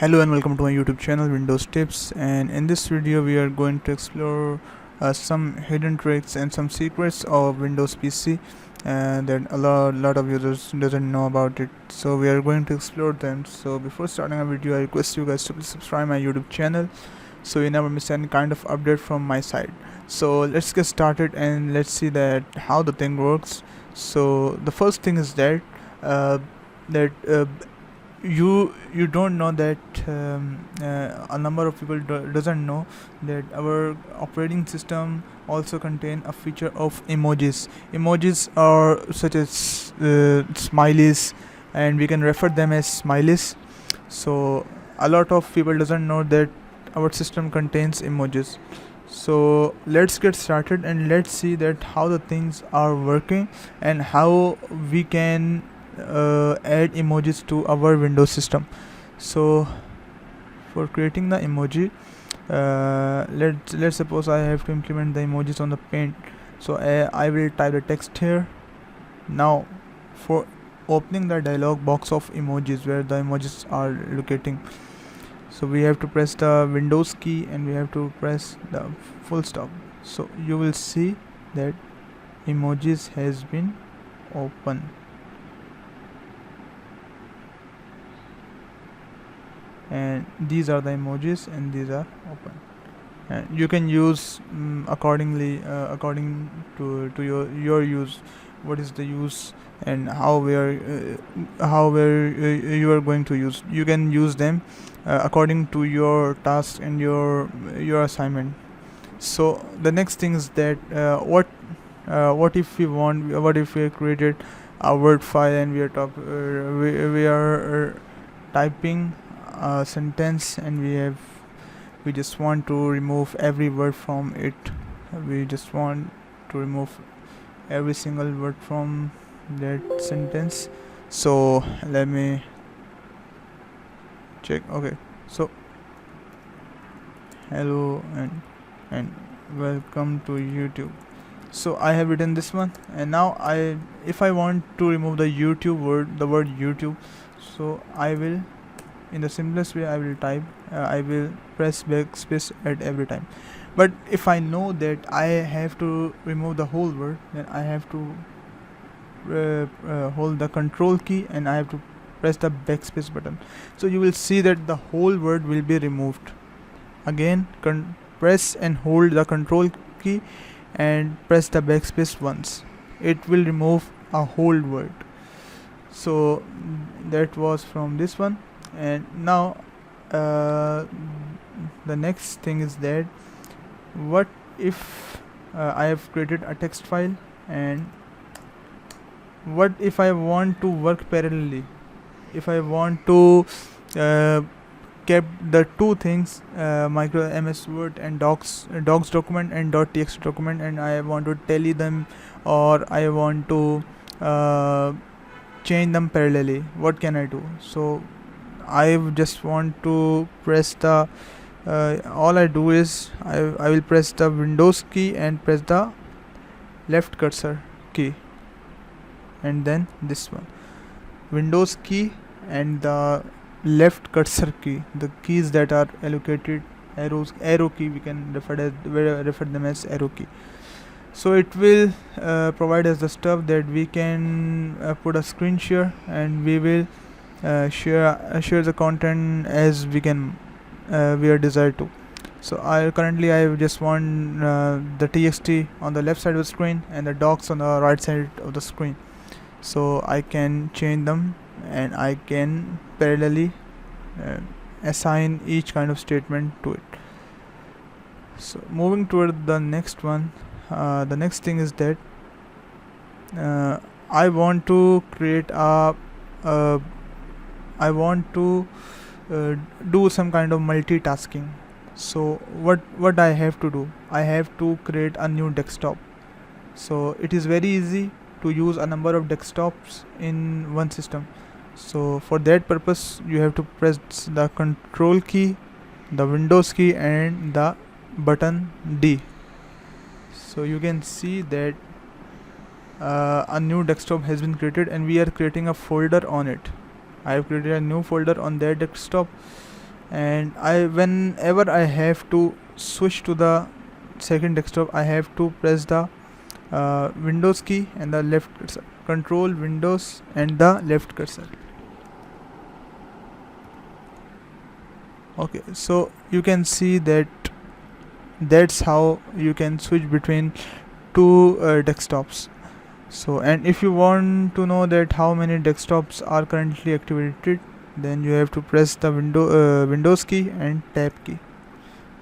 Hello and welcome to my YouTube channel Windows Tips, and in this video we are going to explore some hidden tricks and some secrets of Windows PC that a lot of users doesn't know about it. So we are going to explore them. So before starting a video, I request you guys to please subscribe my YouTube channel so you never miss any kind of update from my side. So let's get started and let's see that how the thing works. So the first thing is that uh, that you don't know that a number of people doesn't know that our operating system also contain a feature of emojis are such as smileys, and we can refer them as smileys. So a lot of people doesn't know that our system contains emojis. So let's get started and let's see that how the things are working and how we can add emojis to our Windows system. So for creating the emoji, let's suppose I have to implement the emojis on the paint. So I will type the text here. Now for opening the dialog box of emojis where the emojis are locating, so we have to press the Windows key and we have to press the full stop. So you will see that emojis has been open, and these are the emojis and these are open, and you can use accordingly according to your use, what is the use and how where you are going to use. You can use them according to your task and your assignment. So the next thing is that what if we created a Word file and we are typing a sentence, and we just want to remove every word from it. We just want to remove every single word from that sentence. So let me check. Okay, so hello and welcome to YouTube. So I have written this one, and now if I want to remove the word YouTube, so I will, in the simplest way, I will type I will press backspace at every time. But if I know that I have to remove the whole word, then I have to hold the Ctrl key and I have to press the backspace button. So you will see that the whole word will be removed. Again, press and hold the Ctrl key and press the backspace once. It will remove a whole word. So that was from this one. And now the next thing is that what if I have created a text file, and what if I want to work parallelly, if I want to keep the two things, micro MS Word and docs document and .txt document, and I want to tally them, or I want to change them parallelly. What can I do? So I just want to press the all I do is I will press the Windows key and press the left cursor key, and then this one, Windows key and the left cursor key, the keys that are allocated arrow key, we can refer them as arrow key. So it will provide us the stuff that we can put a screen share, and we will share the content as we are desired to. So I just want the txt on the left side of the screen and the docs on the right side of the screen, so I can change them and I can parallelly assign each kind of statement to it. So moving toward the next one, the next thing is that I want to create I want to do some kind of multitasking. So what I have to do, I have to create a new desktop. So it is very easy to use a number of desktops in one system. So for that purpose, you have to press the Ctrl key, the Windows key and the button D. So you can see that a new desktop has been created, and we are creating a folder on it. I have created a new folder on their desktop, and whenever I have to switch to the second desktop, I have to press the Windows key and the left cursor. Control Windows and the left cursor. Okay, so you can see that that's how you can switch between two desktops. So, and if you want to know that how many desktops are currently activated, then you have to press the Windows key and tab key.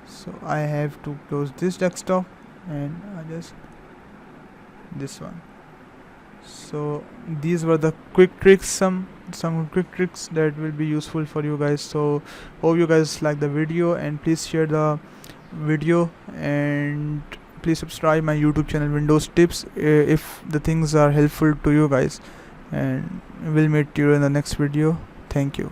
So I have to close this desktop and just this one. So these were the quick tricks, some quick tricks that will be useful for you guys. So hope you guys like the video, and please share the video, and please subscribe my YouTube channel Windows Tips if the things are helpful to you guys, and we'll meet you in the next video. Thank you.